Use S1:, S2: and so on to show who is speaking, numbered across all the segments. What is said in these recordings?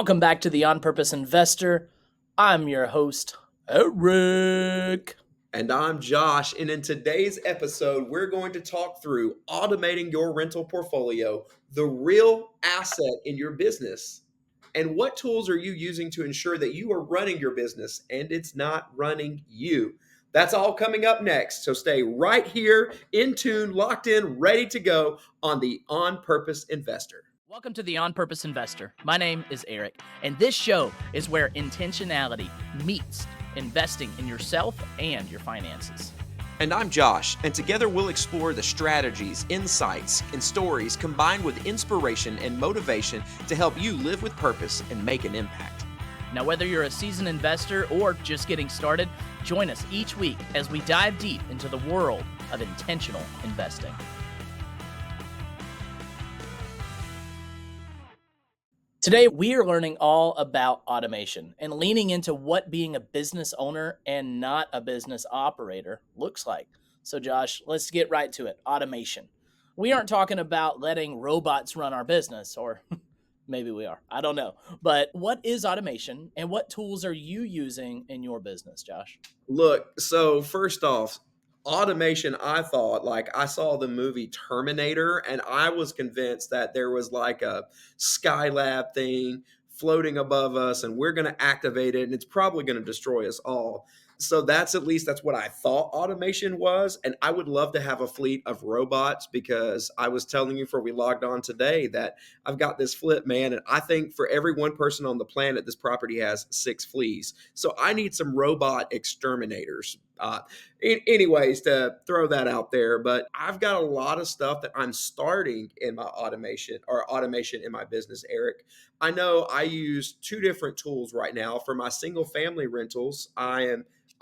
S1: Welcome back to the On Purpose Investor. I'm your host, Eric.
S2: And I'm Josh. And in today's episode, we're going to talk through automating your rental portfolio, the real asset in your business. And what tools are you using to ensure that you are running your business and it's not running you? That's all coming up next. So stay right here, in tune, locked in, ready to go on the On Purpose Investor.
S1: Welcome to the On Purpose Investor. My name is Eric, and this show is where intentionality meets investing in yourself and your finances.
S2: And I'm Josh, and together we'll explore the strategies, insights, and stories combined with inspiration and motivation to help you live with purpose and make an impact.
S1: Now, whether you're a seasoned investor or just getting started, join us each week as we dive deep into the world of intentional investing. Today, we are learning all about automation and leaning into what being a business owner and not a business operator looks like. So, Josh, let's get right to it. Automation. We aren't talking about letting robots run our business, or maybe we are. I don't know. But what is automation and what tools are you using in your business, Josh?
S2: Look, so first off, automation, I thought, like, I saw the movie Terminator and I was convinced that there was like a Skylab thing floating above us and we're going to activate it and it's probably going to destroy us all. So that's what I thought automation was. And I would love to have a fleet of robots because I was telling you before we logged on today that I've got this flip, man. And I think for every one person on the planet, this property has 6 fleas. So I need some robot exterminators. Anyways, to throw that out there, but I've got a lot of stuff that I'm starting in my automation in my business, Eric. I know I use 2 different tools right now for my single family rentals.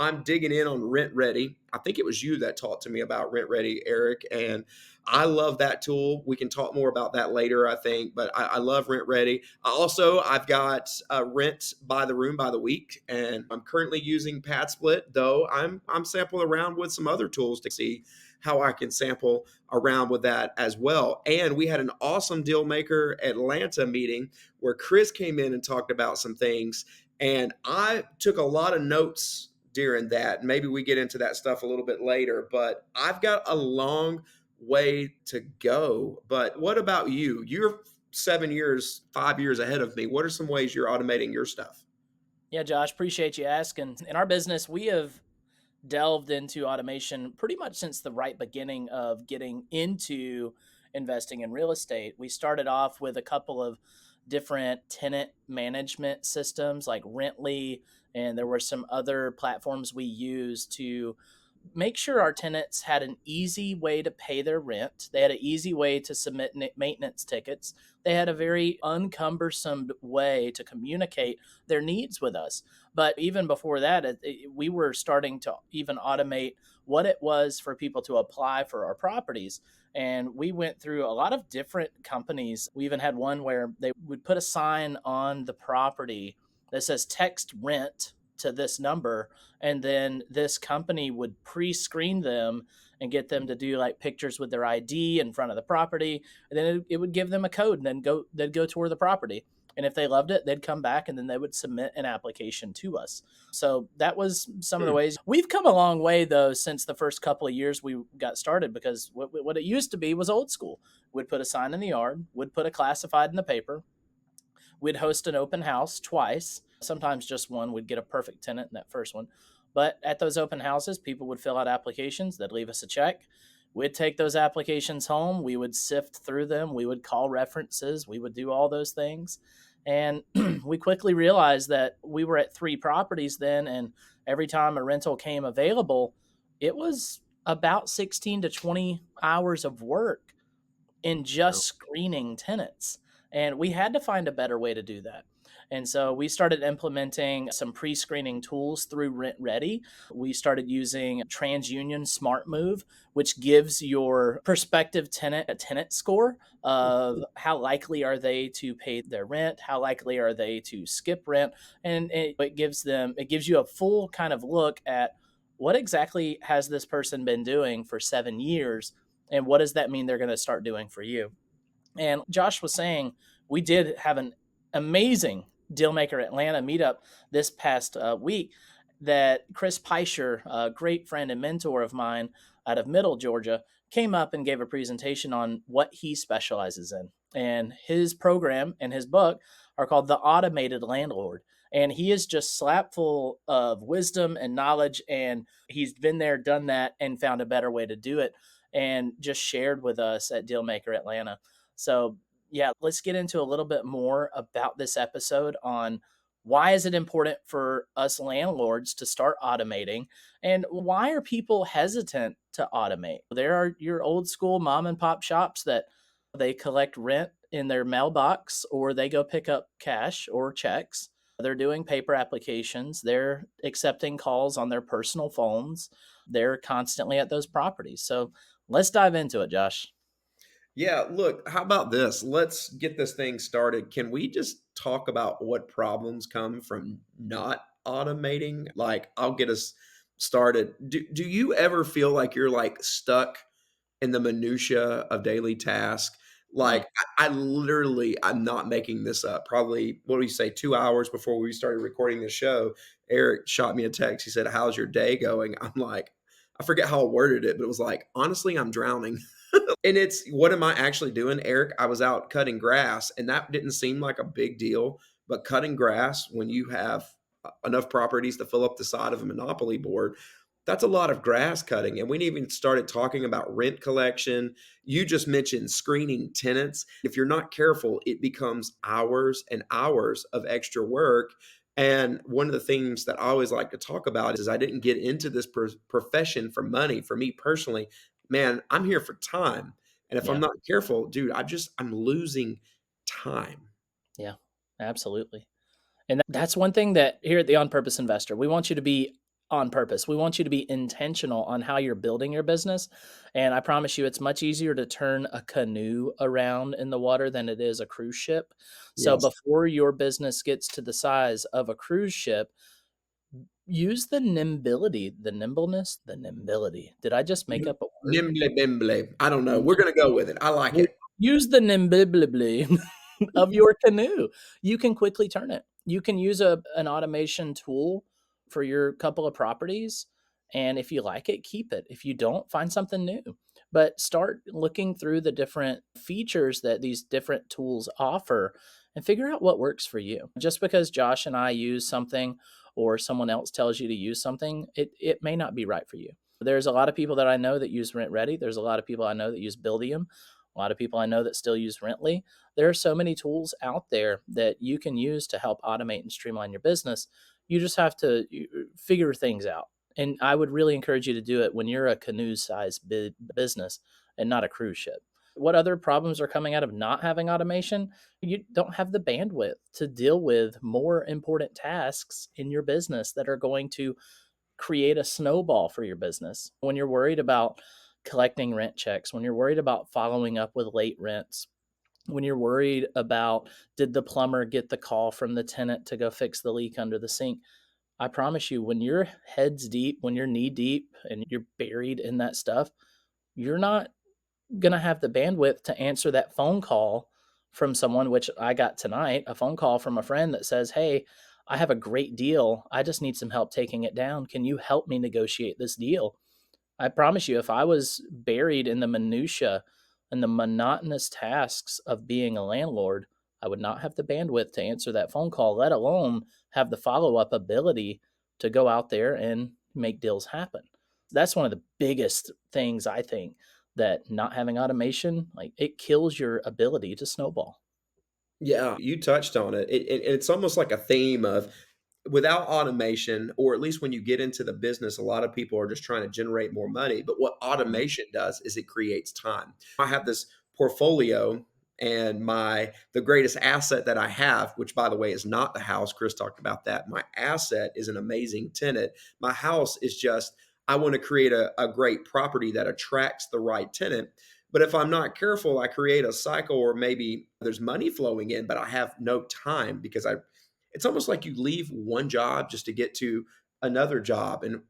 S2: I'm digging in on Rent Ready. I think it was you that talked to me about Rent Ready, Eric, and I love that tool. We can talk more about that later, I think, but I love Rent Ready. I've got Rent by the room by the week, and I'm currently using Pad Split, though I'm sampling around with some other tools to see how I can sample around with that as well. And we had an awesome Deal Maker Atlanta meeting where Chris came in and talked about some things, and I took a lot of notes during that. Maybe we get into that stuff a little bit later, but I've got a long way to go. But what about you? You're 5 years ahead of me. What are some ways you're automating your stuff?
S1: Yeah, Josh, appreciate you asking. In our business, we have delved into automation pretty much since the right beginning of getting into investing in real estate. We started off with a couple of different tenant management systems like Rently, and there were some other platforms we used to make sure our tenants had an easy way to pay their rent. They had an easy way to submit maintenance tickets. They had a very uncumbersome way to communicate their needs with us. But even before that, we were starting to even automate what it was for people to apply for our properties. And we went through a lot of different companies. We even had one where they would put a sign on the property that says text rent to this number, and then this company would pre-screen them and get them to do like pictures with their ID in front of the property, and then it would give them a code, and then they'd go tour the property, and if they loved it, they'd come back and then they would submit an application to us. So that was some of the ways. We've come a long way though since the first couple of years we got started, because what it used to be was old school. We'd put a sign in the yard, would put a classified in the paper, we'd host an open house twice, sometimes just one. We'd get a perfect tenant in that first one. But at those open houses, people would fill out applications. They'd leave us a check. We'd take those applications home. We would sift through them. We would call references. We would do all those things. And we quickly realized that we were at 3 properties then. And every time a rental came available, it was about 16 to 20 hours of work in just screening tenants. And we had to find a better way to do that. And so we started implementing some pre-screening tools through Rent Ready. We started using TransUnion Smart Move, which gives your prospective tenant a tenant score of how likely are they to pay their rent, how likely are they to skip rent, and it gives you a full kind of look at what exactly has this person been doing for 7 years, and what does that mean they're going to start doing for you. And Josh was saying we did have an amazing Dealmaker Atlanta meetup this past week that Chris Peischer, a great friend and mentor of mine out of Middle Georgia, came up and gave a presentation on what he specializes in. And his program and his book are called The Automated Landlord. And he is just slap full of wisdom and knowledge. And he's been there, done that, and found a better way to do it, and just shared with us at Dealmaker Atlanta. So yeah, let's get into a little bit more about this episode on why is it important for us landlords to start automating, and why are people hesitant to automate? There are your old school mom and pop shops that they collect rent in their mailbox, or they go pick up cash or checks. They're doing paper applications, they're accepting calls on their personal phones, they're constantly at those properties. So let's dive into it, Josh.
S2: Yeah, look, how about this? Let's get this thing started. Can we just talk about what problems come from not automating? Like, I'll get us started. Do you ever feel like you're like stuck in the minutia of daily tasks?
S1: Mm.
S2: Like, I literally, I'm not making this up. Probably, what do you say, 2 hours before we started recording the show, Eric shot me a text. He said, "How's your day going?" I'm like, I forget how I worded it, but it was like, honestly, I'm drowning. And it's, what am I actually doing, Eric? I was out cutting grass, and that didn't seem like a big deal. But cutting grass when you have enough properties to fill up the side of a monopoly board, that's a lot of grass cutting. And we even started talking about rent collection. You just mentioned screening tenants. If you're not careful, it becomes hours and hours of extra work. And one of the things that I always like to talk about is I didn't get into this profession for money. For me personally, man, I'm here for time. And if I'm
S1: Yeah.
S2: not careful, dude, I'm losing time.
S1: Yeah, absolutely. And that's one thing that here at the On Purpose Investor, we want you to be on purpose. We want you to be intentional on how you're building your business. And I promise you, it's much easier to turn a canoe around in the water than it is a cruise ship. So
S2: Yes.
S1: before your business gets to the size of a cruise ship, use the nimbility, the nimbleness, the nimbility. Did I just make up a word?
S2: Nimble bimble. I don't know. We're gonna go with it. I like it.
S1: Use the nimbibly of your canoe. You can quickly turn it. You can use an automation tool for your couple of properties. And if you like it, keep it. If you don't, find something new. But start looking through the different features that these different tools offer and figure out what works for you. Just because Josh and I use something or someone else tells you to use something, it may not be right for you. There's a lot of people that I know that use Rent Ready. There's a lot of people I know that use Buildium. A lot of people I know that still use Rently. There are so many tools out there that you can use to help automate and streamline your business. You just have to figure things out. And I would really encourage you to do it when you're a canoe sized business and not a cruise ship. What other problems are coming out of not having automation? You don't have the bandwidth to deal with more important tasks in your business that are going to create a snowball for your business. When you're worried about collecting rent checks, when you're worried about following up with late rents, when you're worried about did the plumber get the call from the tenant to go fix the leak under the sink, I promise you, when you're heads deep, when you're knee deep and you're buried in that stuff, you're not going to have the bandwidth to answer that phone call from someone, which I got tonight, a phone call from a friend that says, "Hey, I have a great deal. I just need some help taking it down. Can you help me negotiate this deal?" I promise you, if I was buried in the minutia and the monotonous tasks of being a landlord, I would not have the bandwidth to answer that phone call, let alone have the follow up ability to go out there and make deals happen. That's one of the biggest things I think, that not having automation, like, it kills your ability to snowball.
S2: Yeah, you touched on it. It's almost like a theme of, without automation, or at least when you get into the business, a lot of people are just trying to generate more money. But what
S1: Mhm.
S2: automation does is it creates time. I have this portfolio, and the greatest asset that I have, which by the way is not the house. Chris talked about that. My asset is an amazing tenant. My house is just, I want to create a great property that attracts the right tenant. But if I'm not careful, I create a cycle where maybe there's money flowing in, but I have no time because it's almost like you leave one job just to get to another job. And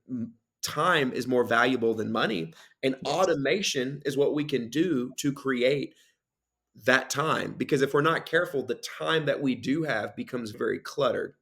S2: time is more valuable than money. And
S1: Yes.
S2: automation is what we can do to create that time, because if we're not careful, the time that we do have becomes very cluttered.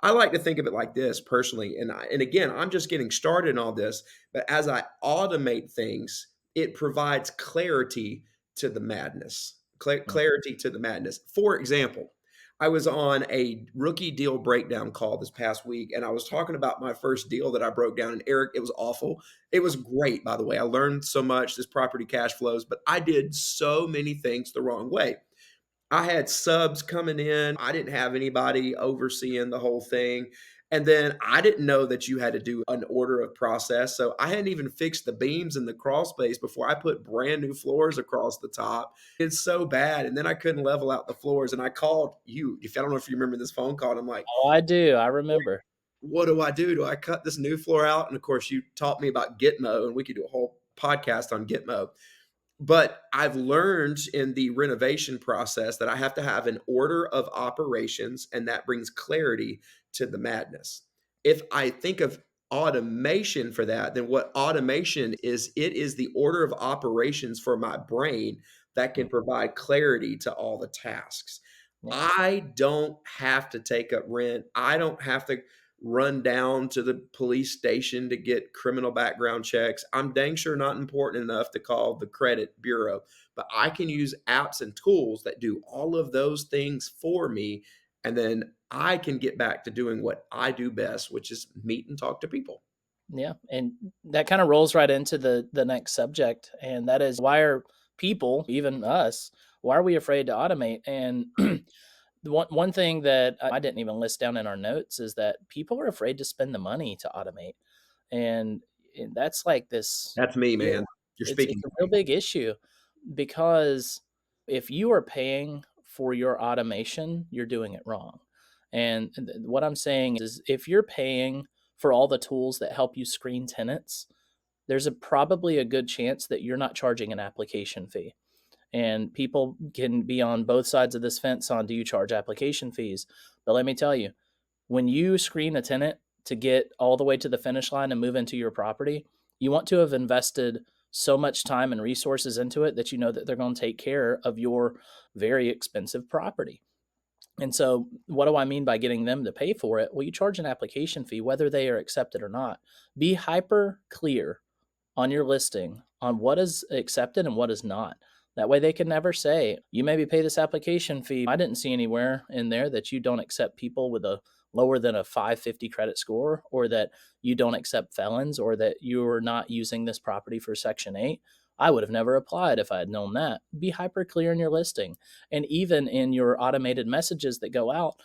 S2: I like to think of it like this personally, and again, I'm just getting started in all this, but as I automate things, it provides clarity to the madness.
S1: Mm.
S2: Clarity to the madness. For example, I was on a rookie deal breakdown call this past week, and I was talking about my first deal that I broke down. And Eric, it was awful. It was great, by the way. I learned so much. This property cash flows, but I did so many things the wrong way. I had subs coming in. I didn't have anybody overseeing the whole thing. And then I didn't know that you had to do an order of process. So I hadn't even fixed the beams in the crawl space before I put brand new floors across the top. It's so bad. And then I couldn't level out the floors. And I called you. If I don't know if you remember this phone call, and I'm like,
S1: Oh, I do. I remember.
S2: what do I do? Do I cut this new floor out? And of course, you taught me about Gitmo, and we could do a whole podcast on Gitmo. But I've learned in the renovation process that I have to have an order of operations, and that brings clarity to the madness. If I think of automation for that, then what automation is, it is the order of operations for my brain that can
S1: Mm.
S2: provide clarity to all the tasks.
S1: Yeah.
S2: I don't have to take up rent. I don't have to run down to the police station to get criminal background checks. I'm dang sure not important enough to call the credit bureau, but I can use apps and tools that do all of those things for me. And then I can get back to doing what I do best, which is meet and talk to people.
S1: Yeah, and that kind of rolls right into the next subject, and that is why are people, even us, why are we afraid to automate? And the one thing that I didn't even list down in our notes is that people are afraid to spend the money to automate, and, that's like this
S2: That's me,
S1: real,
S2: man. You're
S1: it's
S2: speaking
S1: a
S2: to
S1: real
S2: me.
S1: big issue because if you are paying for your automation, you're doing it wrong. And what I'm saying is, if you're paying for all the tools that help you screen tenants, there's probably a good chance that you're not charging an application fee. And people can be on both sides of this fence on, do you charge application fees? But let me tell you, when you screen a tenant to get all the way to the finish line and move into your property, you want to have invested so much time and resources into it that you know that they're going to take care of your very expensive property. And so, what do I mean by getting them to pay for it? Well, you charge an application fee, whether they are accepted or not. Be hyper clear on your listing on what is accepted and what is not. That way they can never say, you maybe pay this application fee. I didn't see anywhere in there that you don't accept people with a lower than a 550 credit score, or that you don't accept felons, or that you're not using this property for Section 8. I would have never applied if I had known that. Be hyper clear in your listing. And even in your automated messages that go out,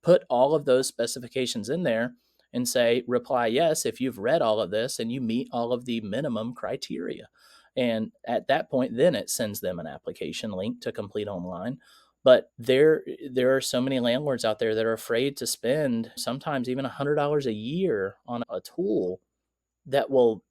S1: put all of those specifications in there and say reply yes if you've read all of this and you meet all of the minimum criteria. And at that point, then it sends them an application link to complete online. But there are so many landlords out there that are afraid to spend sometimes even $100 a year on a tool that will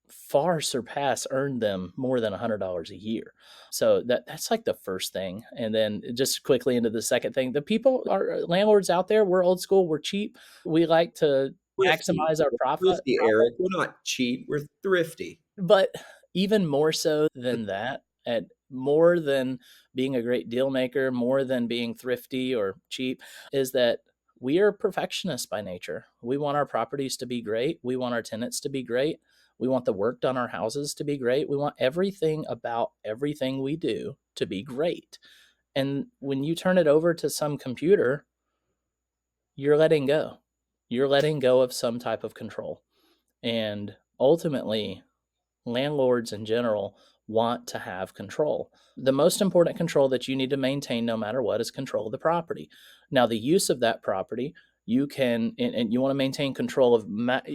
S1: far surpass earn them more than $100 a year. So that's like the first thing. And then just quickly into the second thing, the people are landlords out there. We're old school. We're cheap. We like to
S2: Thrifty.
S1: maximize our
S2: We're
S1: profit.
S2: thrifty, Eric. We're not cheap. We're thrifty.
S1: But even more so than that, at more than being a great deal maker, more than being thrifty or cheap, is that we are perfectionists by nature. We want our properties to be great. We want our tenants to be great. We want the work done on our houses to be great. We want everything about everything we do to be great. And when you turn it over to some computer, you're letting go. You're letting go of some type of control. And ultimately, landlords in general want to have control. The most important control that you need to maintain no matter what is control of the property. Now, the use of that property, you can, and you want to maintain control of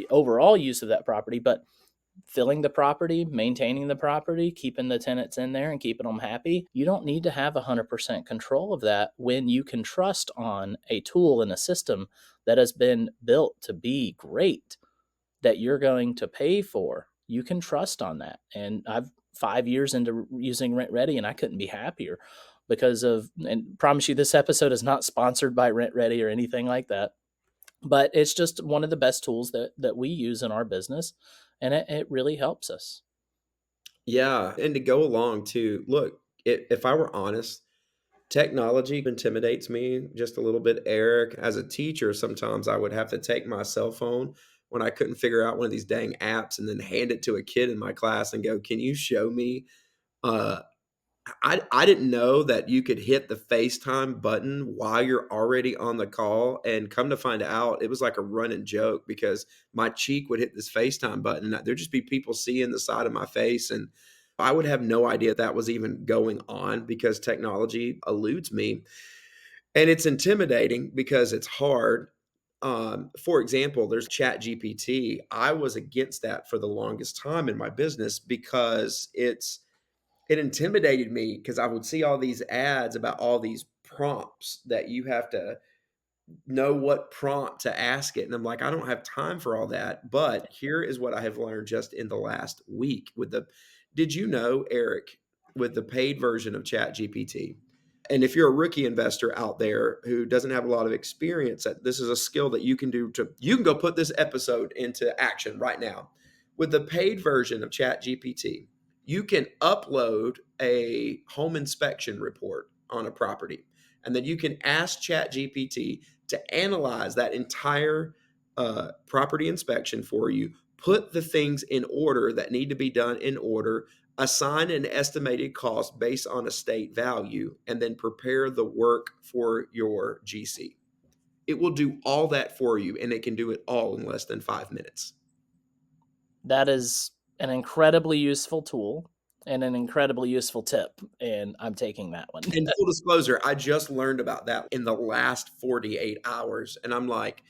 S1: overall use of that property, but filling the property, maintaining the property, keeping the tenants in there and keeping them happy. You don't need to have 100% control of that when you can trust on a tool and a system that has been built to be great, that you're going to pay for. You can trust on that. And I've 5 years into using Rent Ready, and I couldn't be happier because of, and promise you, this episode is not sponsored by Rent Ready or anything like that. But it's just one of the best tools that we use in our business, and it really helps us.
S2: Yeah, and to go along too, look, If I were honest, technology intimidates me just a little bit, Eric. As a teacher, sometimes I would have to take my cell phone when I couldn't figure out one of these dang apps and then hand it to a kid in my class and go, "Can you show me uh, I didn't know that you could hit the FaceTime button while you're already on the call, and come to find out, it was like a running joke because my cheek would hit this FaceTime button, and there'd just be people seeing the side of my face, and I would have no idea that was even going on because technology eludes me, and it's intimidating because it's hard. For example, there's ChatGPT. I was against that for the longest time in my business because it intimidated me because I would see all these ads about all these prompts that you have to know what prompt to ask it, and I'm like, "I don't have time for all that," but here is what I have learned just in the last week with the did you know, Eric, with the paid version of ChatGPT, and if you're a rookie investor out there who doesn't have a lot of experience, that this is a skill that you can do to you can go put this episode into action right now. With the paid version of ChatGPT, you can upload a home inspection report on a property, and then you can ask ChatGPT to analyze that entire property inspection for you, put the things in order that need to be done in order, assign an estimated cost based on estate value, and then prepare the work for your GC. It will do all that for you, and it can do it all in less than 5 minutes.
S1: That is an incredibly useful tool and an incredibly useful tip, and I'm taking that one.
S2: And full disclosure, I just learned about that in the last 48 hours. And I'm like,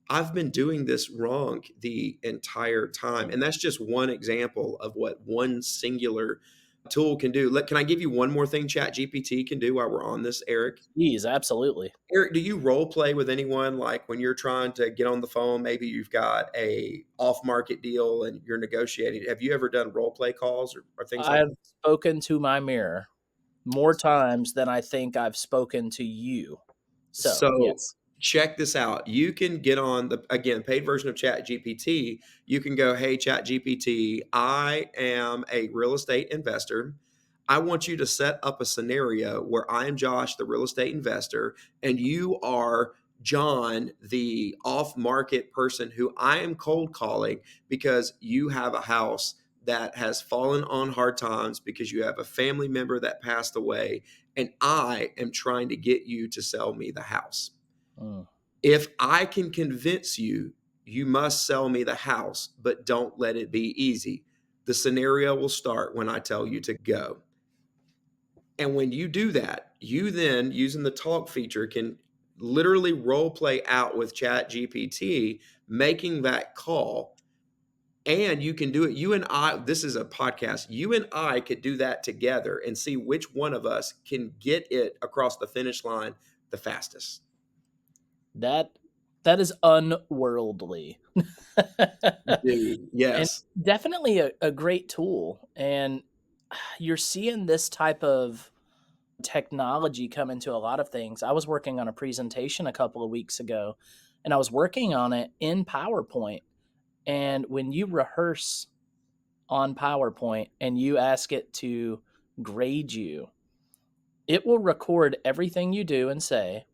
S2: I've been doing this wrong the entire time. And that's just one example of what one singular tool can do. Can I give you one more thing Chat GPT can do while we're on this, Eric?
S1: Jeez, absolutely.
S2: Eric, do you role play with anyone like when you're trying to get on the phone? Maybe you've got a off market deal and you're negotiating. Have you ever done role play calls or things like
S1: I've spoken to my mirror more times than I think I've spoken to you. So,
S2: So,
S1: yes.
S2: check this out. You can get on the again, paid version of ChatGPT. You can go, "Hey, ChatGPT, I am a real estate investor. I want you to set up a scenario where I am Josh, the real estate investor, and you are John, the off-market person who I am cold calling because you have a house that has fallen on hard times because you have a family member that passed away and I am trying to get you to sell me the house.
S1: Mm.
S2: If I can convince you, you must sell me the house, but don't let it be easy. The scenario will start when I tell you to go. And when you do that, you then, using the talk feature, can literally role play out with Chat GPT, making that call. And you can do it. You and I, this is a podcast. You and I could do that together and see which one of us can get it across the finish line the fastest.
S1: That that is unworldly.
S2: Dude,
S1: And
S2: yes.
S1: definitely a great tool. And you're seeing this type of technology come into a lot of things. I was working on a presentation a couple of weeks ago, and I was working on it in PowerPoint. And when you rehearse on PowerPoint and you ask it to grade you, it will record everything you do and say,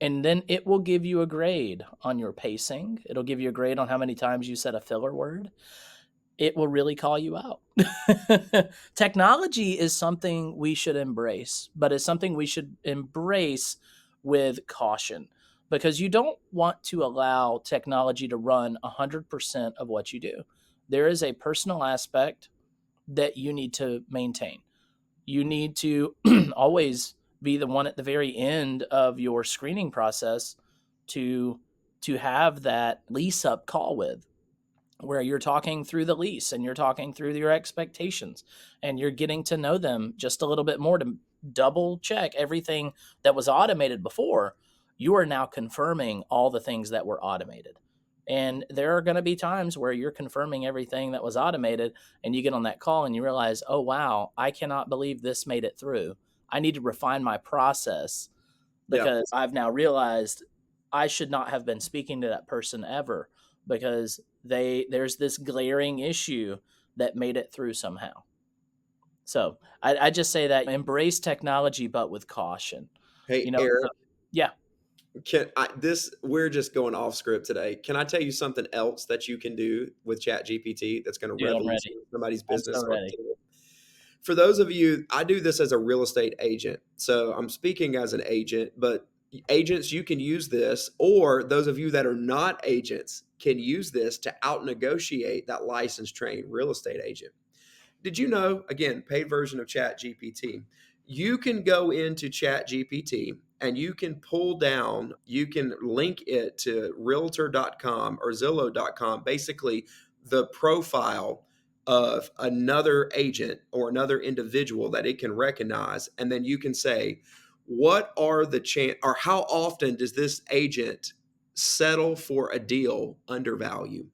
S1: and then it will give you a grade on your pacing. It'll give you a grade on how many times you said a filler word. It will really call you out. Technology is something we should embrace, but it's something we should embrace with caution because you don't want to allow technology to run 100% of what you do. There is a personal aspect that you need to maintain. You need to always be the one at the very end of your screening process to have that lease up call with, where you're talking through the lease and you're talking through your expectations and you're getting to know them just a little bit more to double check everything that was automated before. You are now confirming all the things that were automated. And there are going to be times where you're confirming everything that was automated and you get on that call and you realize, oh, wow, I cannot believe this made it through. I need to refine my process
S2: Yeah.
S1: because I've now realized I should not have been speaking to that person ever because there's this glaring issue that made it through somehow. So I just say that embrace technology, but with caution.
S2: Hey,
S1: You know,
S2: Eric,
S1: yeah,
S2: can I this we're just going off script today. Can I tell you something else that you can do with Chat GPT that's going to
S1: dude, I'm ready.
S2: revolutionize somebody's
S1: I'm so
S2: business or
S1: ready.
S2: tool? For those of you, I do this as a real estate agent. So I'm speaking as an agent, but agents, you can use this, or those of you that are not agents can use this to out negotiate that licensed trained real estate agent. Did you know, again, paid version of Chat GPT, you can go into Chat GPT and you can pull down, you can link it to realtor.com or zillow.com, basically the profile of another agent or another individual that it can recognize. And then you can say, what are the chance, or how often does this agent settle for a deal undervalue?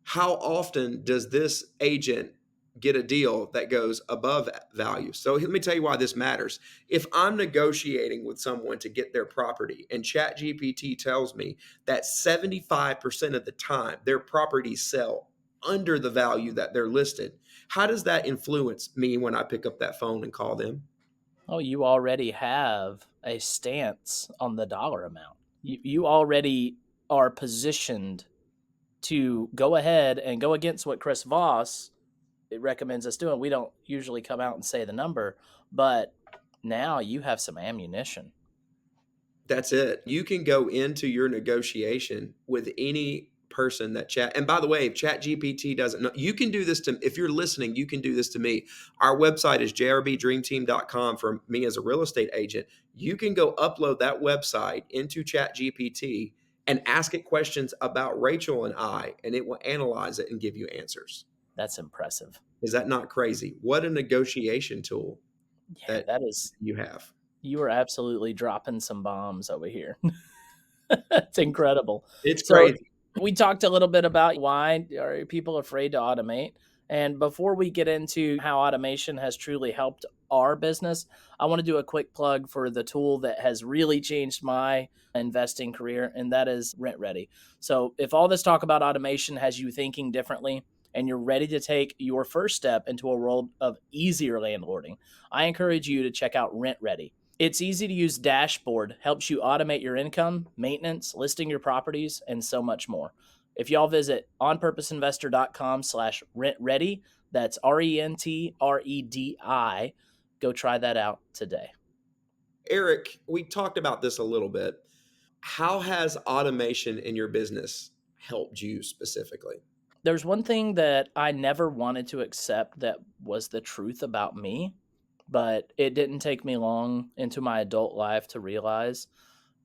S2: How often does this agent get a deal that goes above value? So let me tell you why this matters. If I'm negotiating with someone to get their property and ChatGPT tells me that 75% of the time their properties sell under the value that they're listed, how does that influence me when I pick up that phone and call them?
S1: Oh, you already have a stance on the dollar amount. You already are positioned to go ahead and go against what Chris Voss recommends us doing. We don't usually come out and say the number, but now you have some ammunition.
S2: That's it. You can go into your negotiation with any person that chat. And by the way, if Chat GPT doesn't know, you can do this to, if you're listening, you can do this to me. Our website is jrbdreamteam.com for me as a real estate agent. You can go upload that website into Chat GPT and ask it questions about Rachel and I, and it will analyze it and give you answers.
S1: That's impressive.
S2: Is that not crazy? What a negotiation tool
S1: Yeah,
S2: that
S1: that is.
S2: you have.
S1: You are absolutely dropping some bombs over here. It's incredible.
S2: It's
S1: So
S2: crazy.
S1: we talked a little bit about why are people afraid to automate. And before we get into how automation has truly helped our business, I want to do a quick plug for the tool that has really changed my investing career, and that is Rent Ready. So if all this talk about automation has you thinking differently and you're ready to take your first step into a world of easier landlording, I encourage you to check out Rent Ready. Its easy to use dashboard helps you automate your income, maintenance, listing your properties, and so much more. If y'all visit onpurposeinvestor.com/rentredi, that's RENTREDI, go try that out today.
S2: Eric, we talked about this a little bit. How has automation in your business helped you specifically?
S1: There's one thing that I never wanted to accept that was the truth about me, but it didn't take me long into my adult life to realize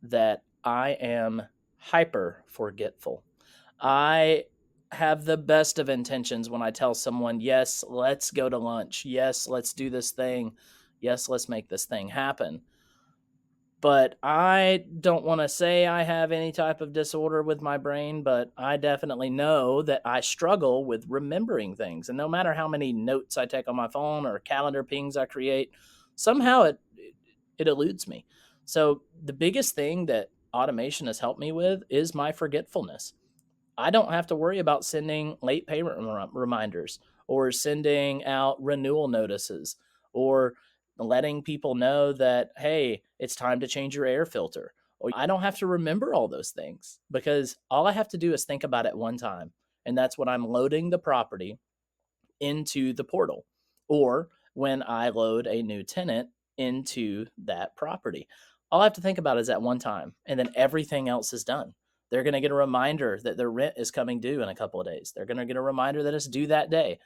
S1: that I am hyper forgetful. I have the best of intentions when I tell someone, yes, let's go to lunch. Yes, let's do this thing. Yes, let's make this thing happen. But I don't want to say I have any type of disorder with my brain, but I definitely know that I struggle with remembering things. And no matter how many notes I take on my phone or calendar pings I create, somehow it eludes me. So the biggest thing that automation has helped me with is my forgetfulness. I don't have to worry about sending late payment reminders or sending out renewal notices or letting people know that, hey, it's time to change your air filter. Or I don't have to remember all those things because all I have to do is think about it one time. And that's when I'm loading the property into the portal or when I load a new tenant into that property. All I have to think about is at one time, and then everything else is done. They're going to get a reminder that their rent is coming due in a couple of days. They're going to get a reminder that it's due that day.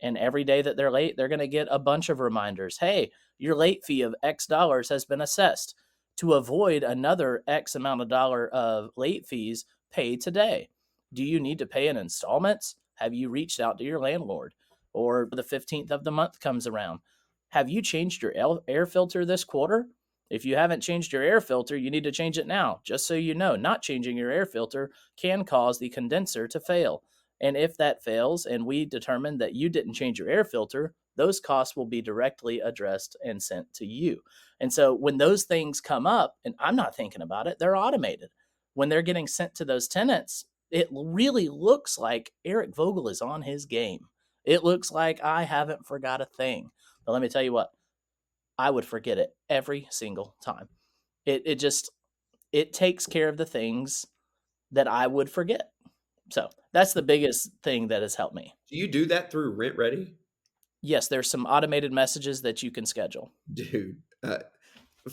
S1: And every day that they're late, they're going to get a bunch of reminders. Hey, your late fee of X dollars has been assessed. To avoid another X amount of dollar of late fees, pay today. Do you need to pay in installments? Have you reached out to your landlord? Or the 15th of the month comes around. Have you changed your air filter this quarter? If you haven't changed your air filter, you need to change it now. Just so you know, not changing your air filter can cause the condenser to fail. And if that fails and we determine that you didn't change your air filter, those costs will be directly addressed and sent to you. And so when those things come up, and I'm not thinking about it, they're automated. When they're getting sent to those tenants, it really looks like Eric Vogel is on his game. It looks like I haven't forgot a thing. But let me tell you what, I would forget it every single time. It just it takes care of the things that I would forget. So that's the biggest thing that has helped me.
S2: Do you do that through Rent Ready?
S1: Yes, there's some automated messages that you can schedule.
S2: Dude,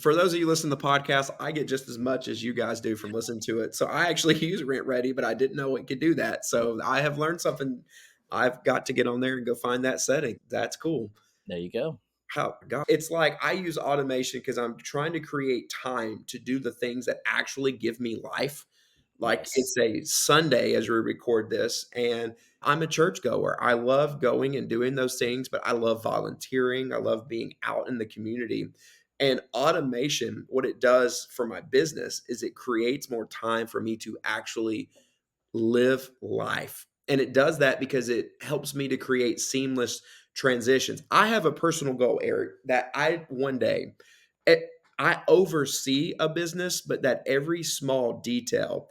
S2: for those of you listening to the podcast, I get just as much as you guys do from listening to it. So I actually use Rent Ready, but I didn't know it could do that. So I have learned something. I've got to get on there and go find that setting. That's cool.
S1: There you go.
S2: How God, it's like I use automation because I'm trying to create time to do the things that actually give me life. Like
S1: Yes,
S2: it's a Sunday as we record this, and I'm a churchgoer. I love going and doing those things, but I love volunteering. I love being out in the community. And automation, what it does for my business is it creates more time for me to actually live life. And it does that because it helps me to create seamless transitions. I have a personal goal, Eric, that I one day, it, I oversee a business, but that every small detail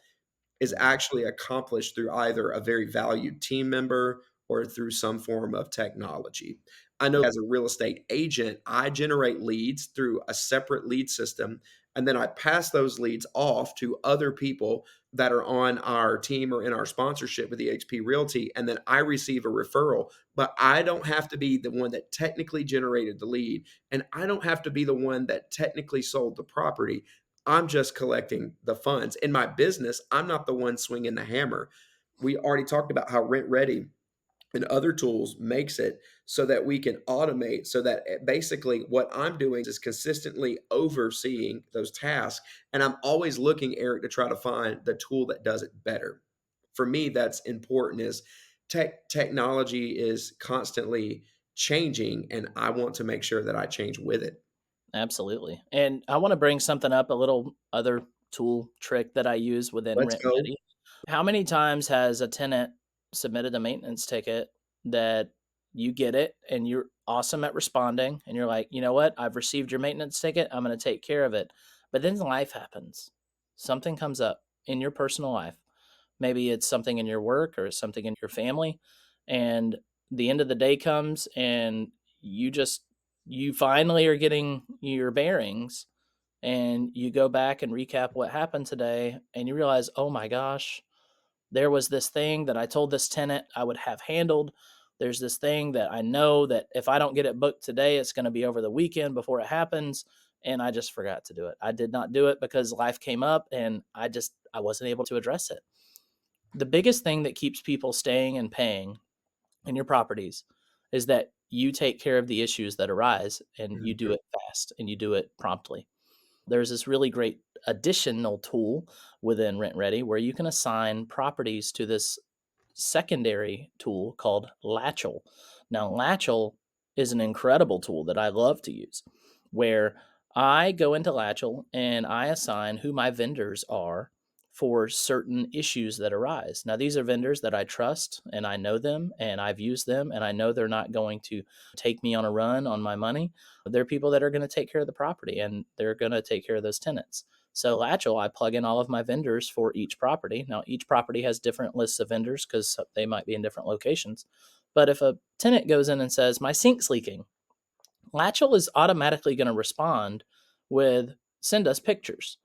S2: is actually accomplished through either a very valued team member or through some form of technology. I know as a real estate agent, I generate leads through a separate lead system, and then I pass those leads off to other people that are on our team or in our sponsorship with eXp Realty, and then I receive a referral. But I don't have to be the one that technically generated the lead, and I don't have to be the one that technically sold the property. I'm just collecting the funds. In my business, I'm not the one swinging the hammer. We already talked about how Rent Ready and other tools makes it so that we can automate so that basically what I'm doing is consistently overseeing those tasks, and I'm always looking, Eric, to try to find the tool that does it better. For me, that's important is technology is constantly changing, and I want to make sure that I change with it.
S1: absolutely. And I want to bring something up, a little other tool trick that I use within
S2: Let's
S1: Rent
S2: go.
S1: Ready. How many times has a tenant submitted a maintenance ticket that you get it and you're awesome at responding and you're like, you know what? I've received your maintenance ticket. I'm going to take care of it. But then life happens. Something comes up in your personal life. Maybe it's something in your work or something in your family. And the end of the day comes and you just, you finally are getting your bearings and you go back and recap what happened today and you realize, oh my gosh, there was this thing that I told this tenant I would have handled. There's this thing that I know that if I don't get it booked today, it's going to be over the weekend before it happens. And I just forgot to do it. I did not do it because life came up and I wasn't able to address it. The biggest thing that keeps people staying and paying in your properties is that you take care of the issues that arise and you do
S2: Mhm.
S1: it fast and you do it promptly. There's this really great additional tool within Rent Ready where you can assign properties to this secondary tool called Latchel. Now, Latchel is an incredible tool that I love to use where I go into Latchel and I assign who my vendors are for certain issues that arise. Now, these are vendors that I trust and I know them and I've used them and I know they're not going to take me on a run on my money. They're people that are going to take care of the property and they're going to take care of those tenants. So Latchel, I plug in all of my vendors for each property. Now, each property has different lists of vendors because they might be in different locations. But if a tenant goes in and says, my sink's leaking, Latchel is automatically going to respond with, send us pictures.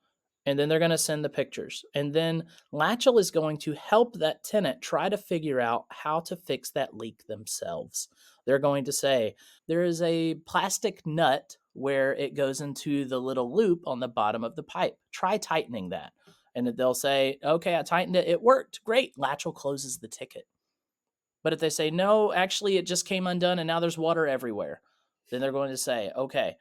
S1: And then they're going to send the pictures. And then Latchel is going to help that tenant try to figure out how to fix that leak themselves. They're going to say, there is a plastic nut where it goes into the little loop on the bottom of the pipe. Try tightening that. And they'll say, okay, I tightened it. It worked. Great. Latchel closes the ticket. But if they say, no, actually, it just came undone and now there's water everywhere, then they're going to say, okay,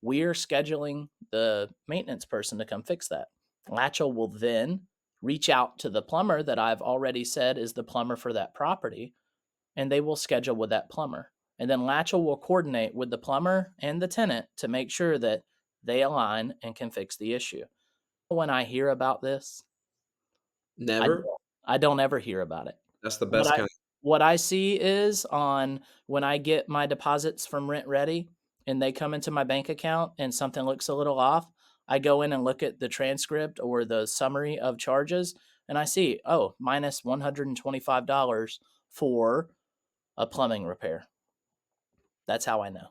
S1: we're scheduling the maintenance person to come fix that. Latchel will then reach out to the plumber that I've already said is the plumber for that property, and they will schedule with that plumber. And then Latchel will coordinate with the plumber and the tenant to make sure that they align and can fix the issue. When I hear about this, I
S2: Never.
S1: don't, I don't ever hear about it.
S2: That's the
S1: What
S2: best
S1: I
S2: kind.
S1: what I see is on when I get my deposits from Rent Ready and they come into my bank account and something looks a little off, I go in and look at the transcript or the summary of charges and I see, oh, minus $125 for a plumbing repair. That's how I know.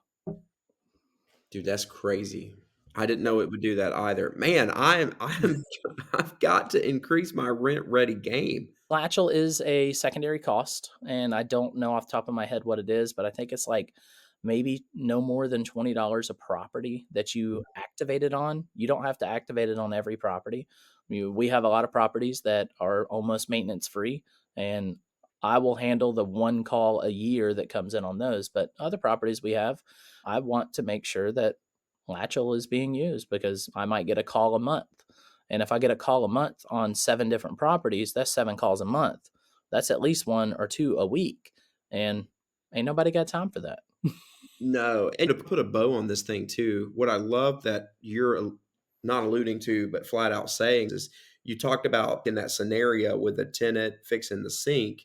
S2: Dude, that's crazy. I didn't know it would do that either. Man, I'm I've got to increase my rent ready game.
S1: Latchel is a secondary cost, and I don't know off the top of my head what it is, but I think it's like maybe no more than $20 a property that you activate it on. You don't have to activate it on every property. We have a lot of properties that are almost maintenance free, and I will handle the one call a year that comes in on those. But other properties we have, I want to make sure that Latchel is being used because I might get a call a month. And if I get a call a month on 7 different properties, that's 7 calls a month. That's at least 1 or 2 a week. And ain't nobody got time for that.
S2: No, and to put a bow on this thing too, what I love that you're not alluding to, but flat out saying is you talked about in that scenario with the tenant fixing the sink.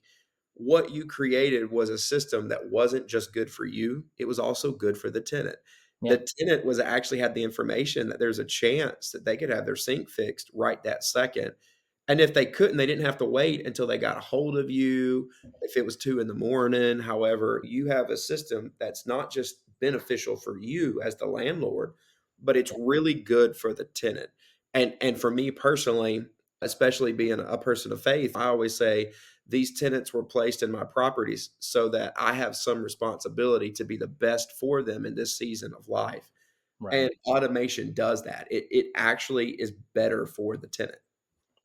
S2: What you created was a system that wasn't just good for you, it was also good for the tenant.
S1: Yeah,
S2: The tenant was actually had the information that there's a chance that they could have their sink fixed right that second. And if they couldn't, they didn't have to wait until they got a hold of you, if it was 2 in the morning. However, you have a system that's not just beneficial for you as the landlord, but it's
S1: yeah,
S2: really good for the tenant. And for me personally, especially being a person of faith, I always say these tenants were placed in my properties so that I have some responsibility to be the best for them in this season of life.
S1: right.
S2: And automation does that. It actually is better for the tenant.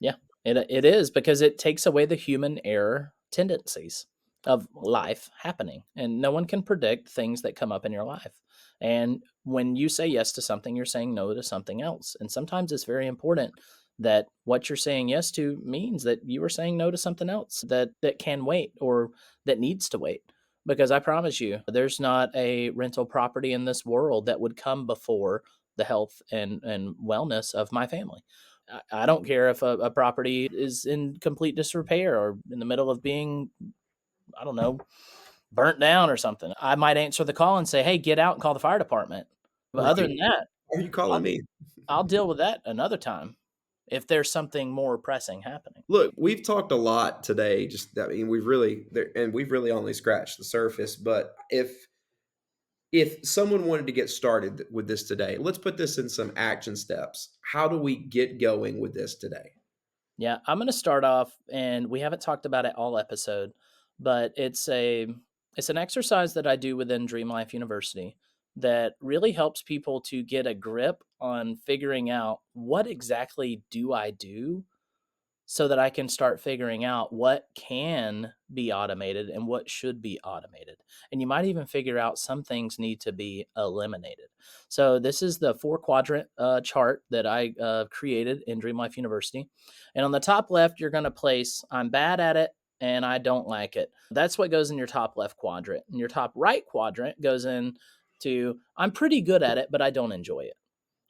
S1: Yeah, it is because it takes away the human error tendencies of life happening, and no one can predict things that come up in your life. And when you say yes to something, you're saying no to something else. And sometimes it's very important that what you're saying yes to means that you are saying no to something else that can wait or that needs to wait. Because I promise you, there's not a rental property in this world that would come before the health and wellness of my family. I don't care if a property is in complete disrepair or in the middle of being, I don't know, burnt down or something. I might answer the call and say, "Hey, get out and call the fire department." But other
S2: Right.
S1: than that,
S2: Why are you calling
S1: I'll
S2: me?
S1: I'll deal with that another time if there's something more pressing happening.
S2: Look, we've talked a lot today. Just, I mean, we've really only scratched the surface. But if someone wanted to get started with this today, let's put this in some action steps. How do we get going with this today?
S1: Yeah, I'm going to start off, and we haven't talked about it all episode, but it's an exercise that I do within Dream Life University that really helps people to get a grip on figuring out what exactly do I do so that I can start figuring out what can be automated and what should be automated. And you might even figure out some things need to be eliminated. So, this is the 4 quadrant chart that I created in Dream Life University. And on the top left, you're going to place I'm bad at it and I don't like it. That's what goes in your top left quadrant. And your top right quadrant goes in to I'm pretty good at it, but I don't enjoy it.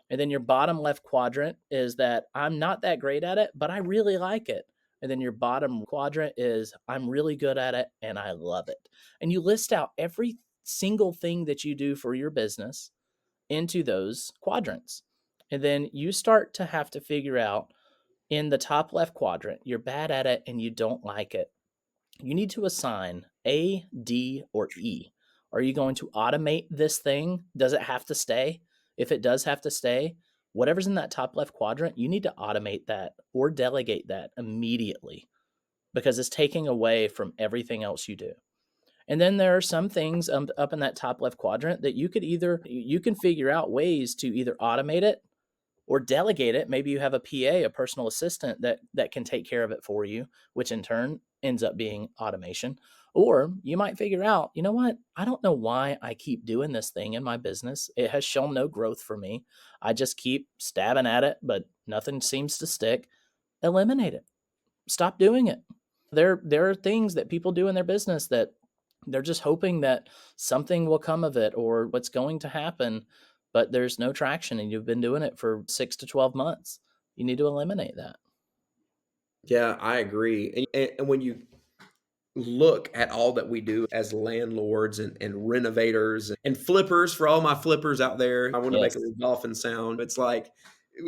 S1: And then your bottom left quadrant is that I'm not that great at it, but I really like it. And then your bottom quadrant is I'm really good at it and I love it. And you list out every single thing that you do for your business into those quadrants. And then you start to have to figure out in the top left quadrant, you're bad at it and you don't like it. You need to assign A, D, or E. Are you going to automate this thing? Does it have to stay? If it does have to stay, whatever's in that top left quadrant, you need to automate that or delegate that immediately because it's taking away from everything else you do. And then there are some things up in that top left quadrant that you can figure out ways to either automate it or delegate it. Maybe you have a PA, a personal assistant that can take care of it for you, which in turn ends up being automation. Or you might figure out, you know what? I don't know why I keep doing this thing in my business. It has shown no growth for me. I just keep stabbing at it, but nothing seems to stick. Eliminate it. Stop doing it. There are things that people do in their business that they're just hoping that something will come of it or what's going to happen, but there's no traction and you've been doing it for 6 to 12 months. You need to eliminate that.
S2: Yeah, I agree. And when you look at all that we do as landlords and renovators and flippers, for all my flippers out there, I want to make a
S1: Yes.
S2: little dolphin sound. It's like,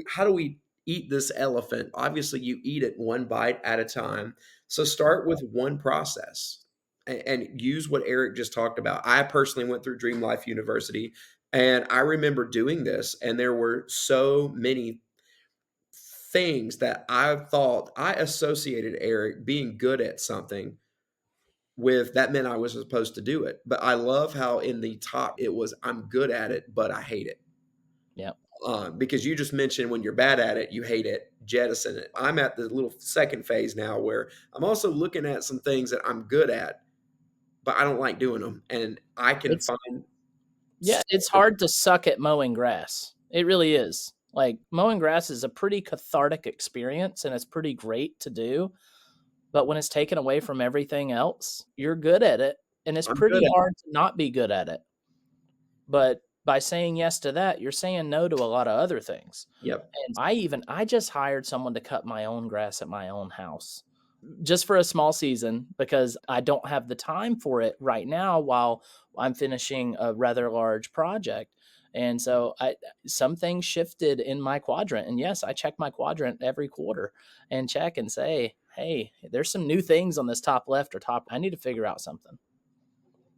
S2: how do we eat this elephant? Obviously, you eat it one bite at a time. So start with one process. and use what Eric just talked about. I personally went through Dream Life University, and I remember doing this, and there were so many things that I thought I associated Eric being good at something with that meant I was supposed to do it. But I love how in the top it was I'm good at it, but I hate it.
S1: Yeah.
S2: Because you just mentioned when you're bad at it, you hate it, jettison it. I'm at the little second phase now where I'm also looking at some things that I'm good at, but I don't like doing them. And I can
S1: It's
S2: find
S1: Yeah,
S2: stuff
S1: it's
S2: to
S1: hard to suck at mowing grass. It really is. Like, mowing grass is a pretty cathartic experience, and it's pretty great to do, but when it's taken away from everything else, you're good at it, and it's
S2: I'm good
S1: pretty
S2: at.
S1: hard to not be good at it. But by saying yes to that, you're saying no to a lot of other things.
S2: Yep.
S1: And I just hired someone to cut my own grass at my own house just for a small season because I don't have the time for it right now while I'm finishing a rather large project. And so some things shifted in my quadrant. And yes, I check my quadrant every quarter and check and say, hey, there's some new things on this top left or top. I need to figure out something.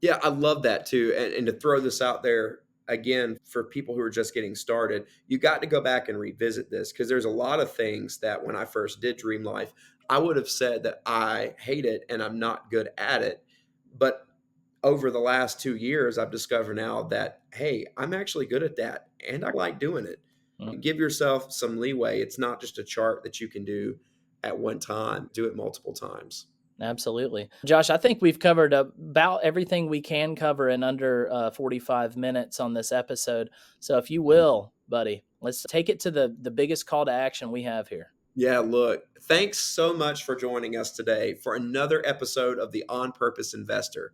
S2: Yeah, I love that too. And to throw this out there again for people who are just getting started, you got to go back and revisit this because there's a lot of things that when I first did Dream Life, I would have said that I hate it and I'm not good at it. But over the last 2 years, I've discovered now that, hey, I'm actually good at that and I like doing it.
S1: Mm.
S2: Give yourself some leeway. It's not just a chart that you can do at one time, do it multiple times.
S1: Absolutely. Josh, I think we've covered about everything we can cover in under 45 minutes on this episode. So if you will, buddy, let's take it to the biggest call to action we have here.
S2: Yeah, look, thanks so much for joining us today for another episode of the On Purpose Investor.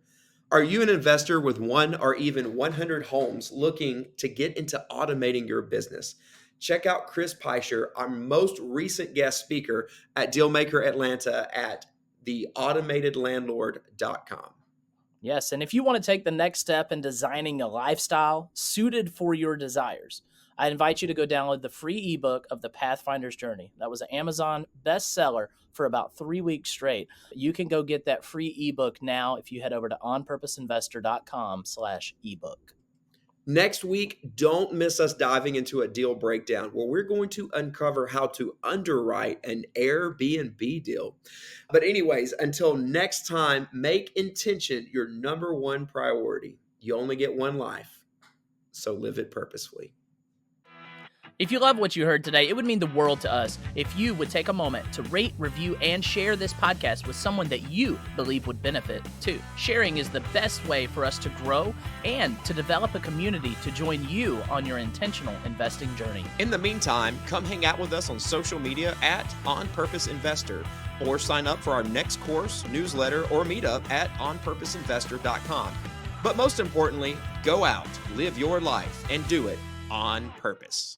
S2: Are you an investor with one or even 100 homes looking to get into automating your business? Check out Chris Peischer, our most recent guest speaker at Dealmaker Atlanta at theautomatedlandlord.com.
S1: Yes, and if you want to take the next step in designing a lifestyle suited for your desires, I invite you to go download the free ebook of the Pathfinder's Journey. That was an Amazon bestseller for about 3 weeks straight. You can go get that free ebook now if you head over to onpurposeinvestor.com/ebook.
S2: Next week, don't miss us diving into a deal breakdown where we're going to uncover how to underwrite an Airbnb deal. But, anyways, until next time, make intention your number one priority. You only get one life, so live it purposefully.
S1: If you love what you heard today, it would mean the world to us if you would take a moment to rate, review, and share this podcast with someone that you believe would benefit too. Sharing is the best way for us to grow and to develop a community to join you on your intentional investing journey.
S3: In the meantime, come hang out with us on social media at On Purpose Investor, or sign up for our next course, newsletter, or meetup at onpurposeinvestor.com. But most importantly, go out, live your life, and do it on purpose.